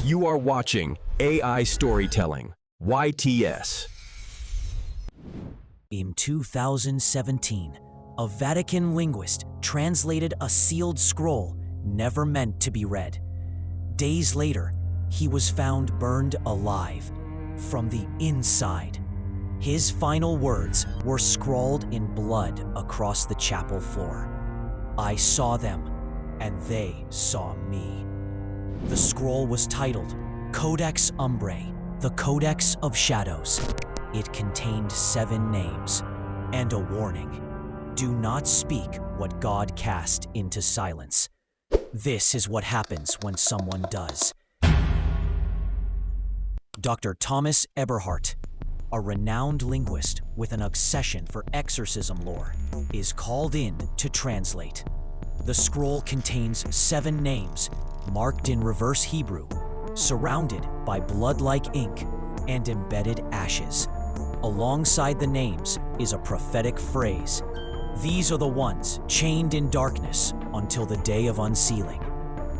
You are watching AI Storytelling, YTS. In 2017, a Vatican linguist translated a sealed scroll never meant to be read. Days later, he was found burned alive from the inside. His final words were scrawled in blood across the chapel floor. "I saw them, and they saw me." The scroll was titled Codex Umbrae, the Codex of Shadows. It contained 7 names and a warning. Do not speak what God cast into silence. This is what happens when someone does. Dr. Thomas Eberhardt, a renowned linguist with an obsession for exorcism lore, is called in to translate. The scroll contains 7 names marked in reverse Hebrew, surrounded by blood-like ink and embedded ashes. Alongside the names is a prophetic phrase. These are the ones chained in darkness until the day of unsealing.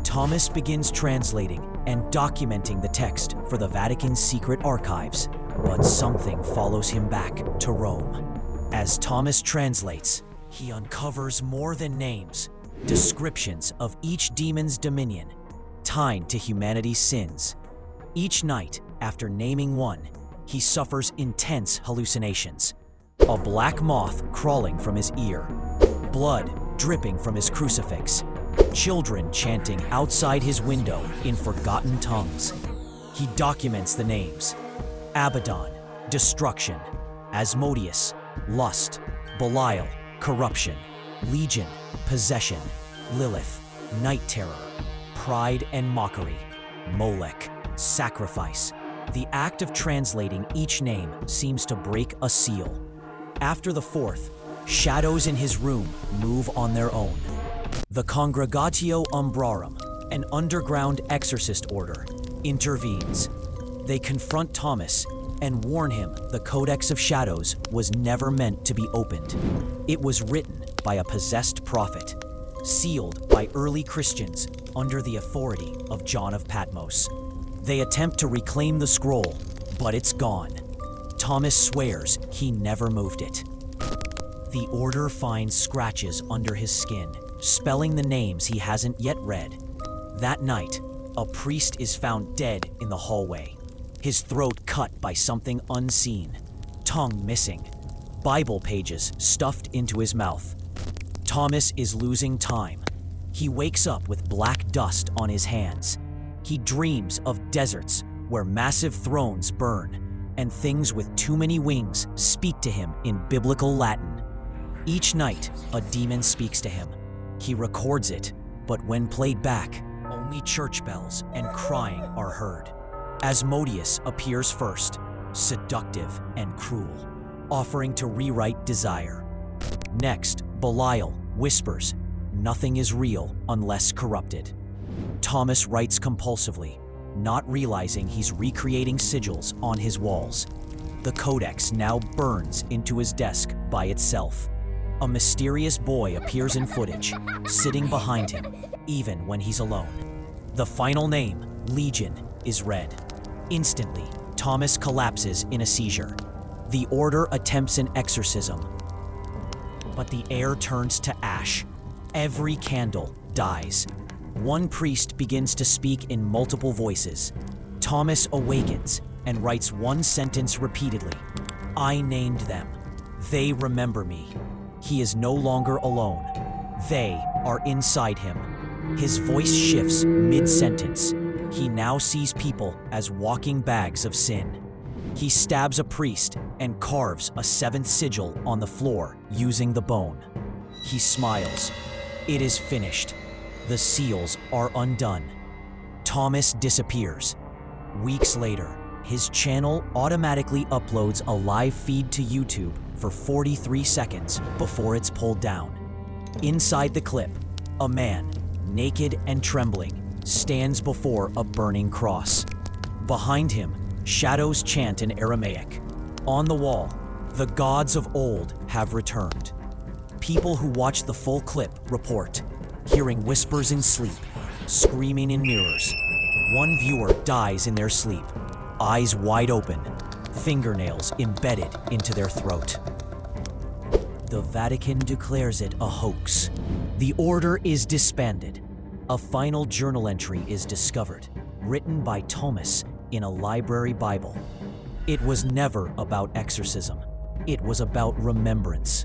Thomas begins translating and documenting the text for the Vatican's secret archives, but something follows him back to Rome. As Thomas translates, he uncovers more than names, descriptions of each demon's dominion, tied to humanity's sins. Each night, after naming one, he suffers intense hallucinations. A black moth crawling from his ear, blood dripping from his crucifix, children chanting outside his window in forgotten tongues. He documents the names: Abaddon, destruction; Asmodeus, lust; Belial, corruption; Legion, possession; Lilith, night terror; pride and mockery; Molech, sacrifice. The act of translating each name seems to break a seal. After the 4th, shadows in his room move on their own. The Congregatio Umbrarum, an underground exorcist order, intervenes. They confront Thomas and warn him the Codex of Shadows was never meant to be opened. It was written by a possessed prophet, sealed by early Christians under the authority of John of Patmos. They attempt to reclaim the scroll, but it's gone. Thomas swears he never moved it. The order finds scratches under his skin, spelling the names he hasn't yet read. That night, a priest is found dead in the hallway, his throat cut by something unseen, tongue missing, Bible pages stuffed into his mouth. Thomas is losing time. He wakes up with black dust on his hands. He dreams of deserts where massive thrones burn, and things with too many wings speak to him in biblical Latin. Each night, a demon speaks to him. He records it, but when played back, only church bells and crying are heard. Asmodeus appears first, seductive and cruel, offering to rewrite desire. Next, Belial whispers, "Nothing is real unless corrupted." Thomas writes compulsively, not realizing he's recreating sigils on his walls. The codex now burns into his desk by itself. A mysterious boy appears in footage, sitting behind him, even when he's alone. The final name, Legion, is read. Instantly, Thomas collapses in a seizure. The order attempts an exorcism, but the air turns to ash. Every candle dies. One priest begins to speak in multiple voices. Thomas awakens and writes one sentence repeatedly: "I named them. They remember me." He is no longer alone. They are inside him. His voice shifts mid-sentence. He now sees people as walking bags of sin. He stabs a priest and carves a 7th sigil on the floor using the bone. He smiles. It is finished. The seals are undone. Thomas disappears. Weeks later, his channel automatically uploads a live feed to YouTube for 43 seconds before it's pulled down. Inside the clip, a man, naked and trembling, stands before a burning cross. Behind him, shadows chant in Aramaic. On the wall, the gods of old have returned. People who watch the full clip report hearing whispers in sleep, screaming in mirrors, One viewer dies in their sleep, eyes wide open, fingernails embedded into their throat. The Vatican declares it a hoax. The order is disbanded. A final journal entry is discovered, written by Thomas in a library Bible. It was never about exorcism. It was about remembrance.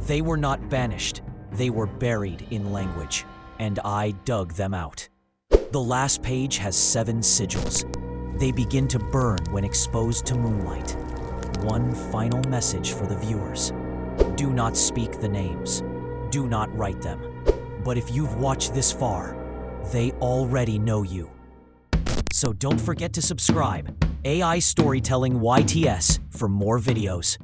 They were not banished. They were buried in language, and I dug them out. The last page has 7 sigils. They begin to burn when exposed to moonlight. One final message for the viewers. Do not speak the names. Do not write them. But if you've watched this far, they already know you. So don't forget to subscribe. AI Storytelling YTS for more videos.